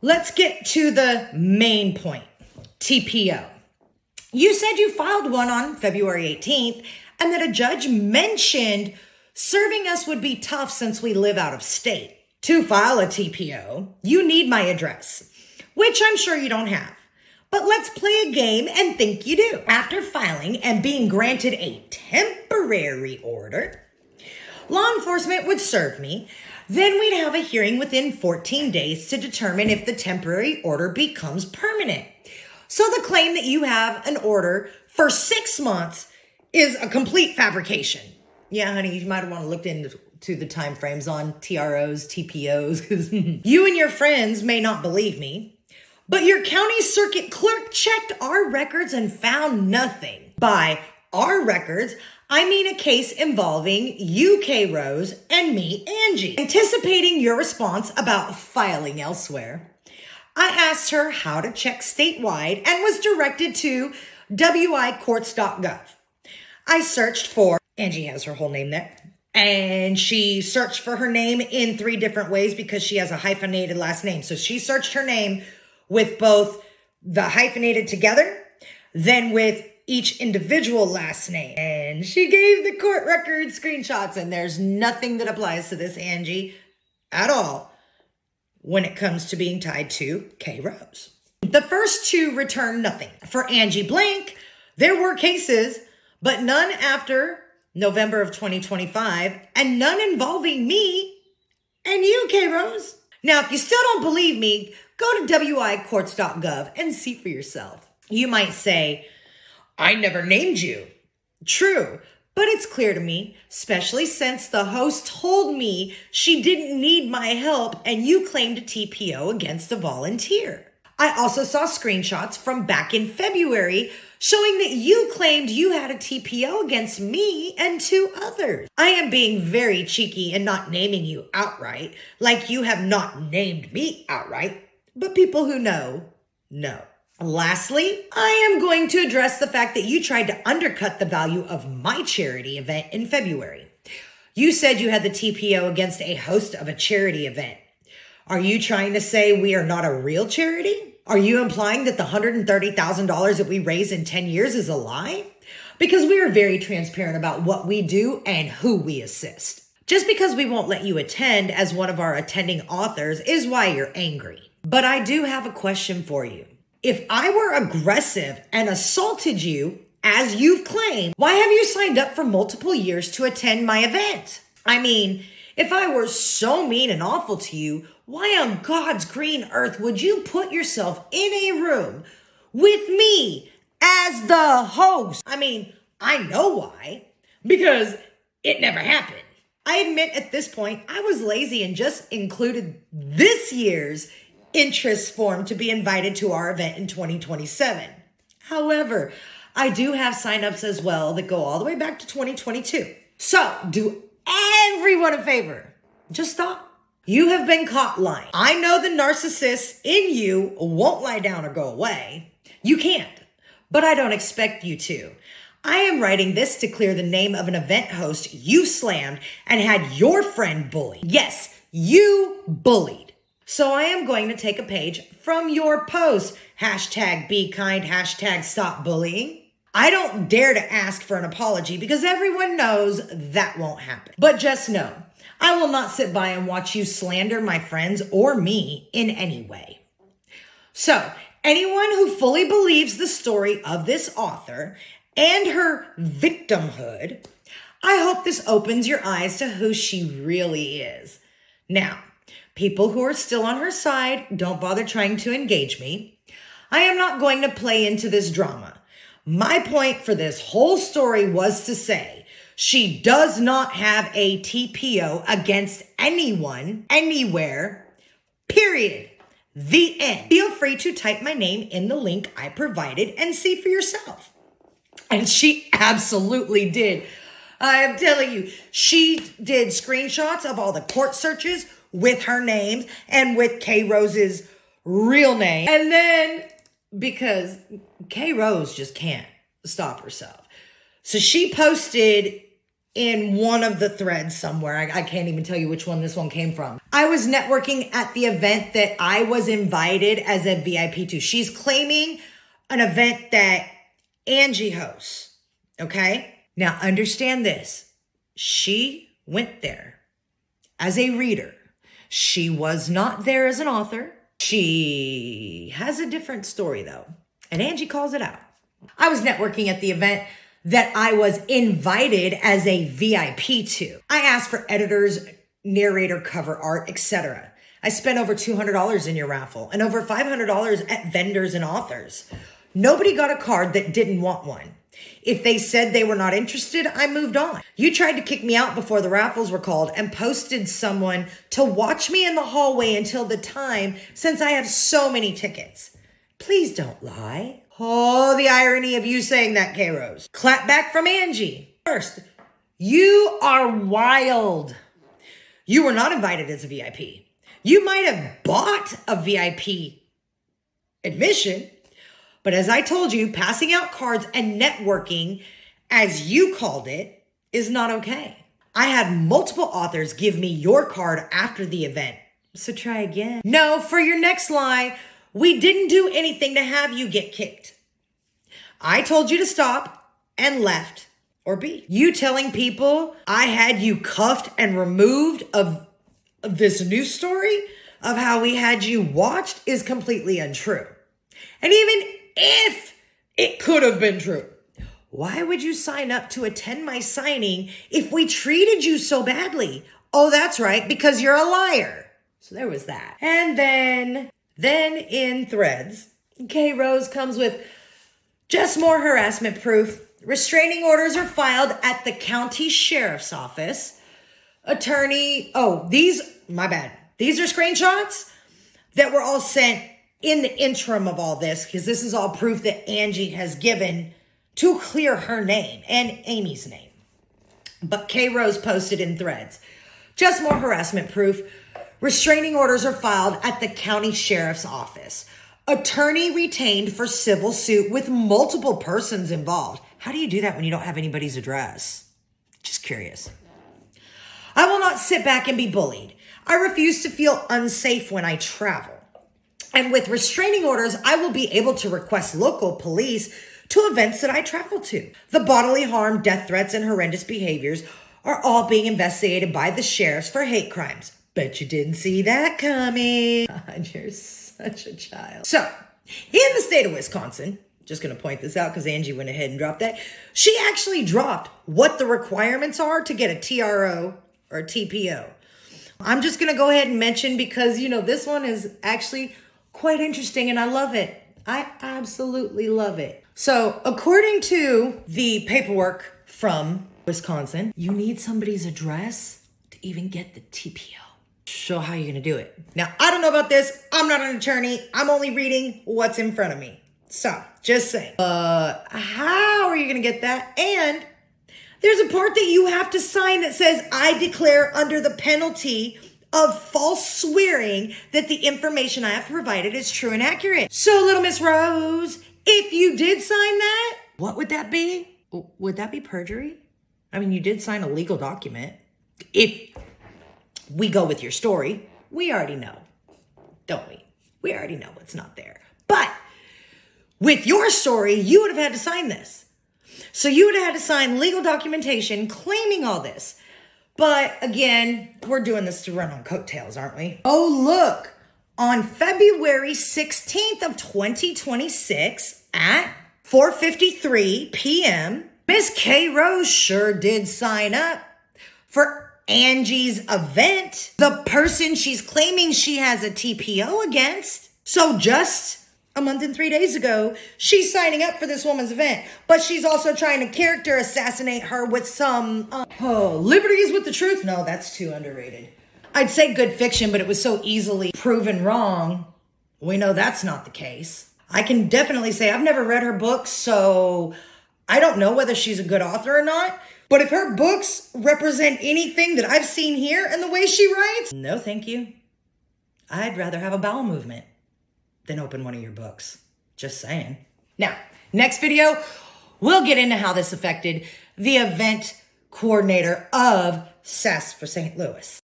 Let's get to the main point, TPO. You said you filed one on February 18th and that a judge mentioned serving us would be tough since we live out of state. To file a TPO, you need my address, which I'm sure you don't have. But let's play a game and think you do. After filing and being granted a temporary order, law enforcement would serve me. Then we'd have a hearing within 14 days to determine if the temporary order becomes permanent. So the claim that you have an order for 6 months is a complete fabrication. Yeah, honey, you might want to look into the time frames on TROs, TPOs, because you and your friends may not believe me. But your county circuit clerk checked our records and found nothing. By our records, I mean a case involving you, K. Rose, and me, Angie. Anticipating your response about filing elsewhere, I asked her how to check statewide and was directed to wicourts.gov. I searched for, Angie has her whole name there, and she searched for her name in 3 different ways because she has a hyphenated last name. So she searched her name with both the hyphenated together, then with each individual last name. And she gave the court record screenshots, and there's nothing that applies to this Angie at all when it comes to being tied to K. Rose. The first 2 returned nothing. For Angie Blank, there were cases, but none after November of 2025, and none involving me and you, K. Rose. Now, if you still don't believe me, go to wicourts.gov and see for yourself. You might say, I never named you. True, but it's clear to me, especially since the host told me she didn't need my help and you claimed a TPO against a volunteer. I also saw screenshots from back in February showing that you claimed you had a TPO against me and 2 others. I am being very cheeky and not naming you outright, like you have not named me outright, but people who know. Lastly, I am going to address the fact that you tried to undercut the value of my charity event in February. You said you had the TPO against a host of a charity event. Are you trying to say we are not a real charity? Are you implying that the $130,000 that we raised in 10 years is a lie? Because we are very transparent about what we do and who we assist. Just because we won't let you attend as one of our attending authors is why you're angry. But I do have a question for you. If I were aggressive and assaulted you, as you've claimed, why have you signed up for multiple years to attend my event? I mean, if I were so mean and awful to you, why on God's green earth would you put yourself in a room with me as the host? I mean, I know why, because it never happened. I admit at this point, I was lazy and just included this year's interest form to be invited to our event in 2027. However, I do have signups as well that go all the way back to 2022. So do everyone a favor. Just stop. You have been caught lying. I know the narcissist in you won't lie down or go away. You can't, but I don't expect you to. I am writing this to clear the name of an event host you slammed and had your friend bullied. Yes, you bullied. So I am going to take a page from your post. #BeKind, #StopBullying. I don't dare to ask for an apology because everyone knows that won't happen. But just know, I will not sit by and watch you slander my friends or me in any way. So anyone who fully believes the story of this author and her victimhood, I hope this opens your eyes to who she really is. Now, people who are still on her side, don't bother trying to engage me. I am not going to play into this drama. My point for this whole story was to say she does not have a TPO against anyone, anywhere, period. The end. Feel free to type my name in the link I provided and see for yourself. And she absolutely did. I am telling you, she did screenshots of all the court searches with her name and with K. Rose's real name. And then, because K. Rose just can't stop herself. So she posted in one of the threads somewhere. I can't even tell you which one this one came from. I was networking at the event that I was invited as a VIP to. She's claiming an event that Angie hosts. Okay? Now understand this. She went there as a reader. She was not there as an author. She has a different story though. And Angie calls it out. I was networking at the event that I was invited as a VIP to. I asked for editors, narrator, cover art, etc. I spent over $200 in your raffle and over $500 at vendors and authors. Nobody got a card that didn't want one. If they said they were not interested, I moved on. You tried to kick me out before the raffles were called and posted someone to watch me in the hallway until the time, since I have so many tickets. Please don't lie. Oh, the irony of you saying that, K-Rose. Clap back from Angie. First, you are wild. You were not invited as a VIP. You might have bought a VIP admission, but as I told you, passing out cards and networking, as you called it, is not okay. I had multiple authors give me your card after the event, so try again. No, for your next lie, we didn't do anything to have you get kicked. I told you to stop and left or be. You telling people I had you cuffed and removed of this news story of how we had you watched is completely untrue. And even if it could have been true, why would you sign up to attend my signing if we treated you so badly? Oh, that's right, because you're a liar. So there was that. And then in threads, K-Rose comes with just more harassment proof. Restraining orders are filed at the county sheriff's office. These are screenshots that were all sent in the interim of all this, because this is all proof that Angie has given to clear her name and Amy's name. But K-Rose posted in threads, just more harassment proof. Restraining orders are filed at the county sheriff's office. Attorney retained for civil suit with multiple persons involved. How do you do that when you don't have anybody's address? Just curious. I will not sit back and be bullied. I refuse to feel unsafe when I travel. And with restraining orders, I will be able to request local police to events that I travel to. The bodily harm, death threats, and horrendous behaviors are all being investigated by the sheriffs for hate crimes. Bet you didn't see that coming. God, you're such a child. So, in the state of Wisconsin, just going to point this out because Angie went ahead and dropped that. She actually dropped what the requirements are to get a TRO or a TPO. I'm just going to go ahead and mention because, this one is actually quite interesting and I love it. I absolutely love it. So, according to the paperwork from Wisconsin, you need somebody's address to even get the TPO. Show how you're going to do it. Now, I don't know about this. I'm not an attorney. I'm only reading what's in front of me. So, just saying. How are you going to get that? And there's a part that you have to sign that says, I declare under the penalty of false swearing that the information I have provided is true and accurate. So, little Miss Rose, if you did sign that, what would that be? Would that be perjury? I mean, you did sign a legal document. If we go with your story, we already know, don't we? We already know what's not there. But with your story, you would have had to sign this. So you would have had to sign legal documentation claiming all this. But again, we're doing this to run on coattails, aren't we? Oh, look, on February 16th of 2026 at 4:53 p.m., Miss K-Rose sure did sign up for Angie's event, the person she's claiming she has a TPO against. So just a month and 3 days ago, she's signing up for this woman's event, but she's also trying to character assassinate her with some, liberties with the truth. No, that's too underrated. I'd say good fiction, but it was so easily proven wrong. We know that's not the case. I can definitely say I've never read her books, so I don't know whether she's a good author or not. But if her books represent anything that I've seen here and the way she writes, no thank you. I'd rather have a bowel movement than open one of your books. Just saying. Now, next video, we'll get into how this affected the event coordinator of SES for St. Louis.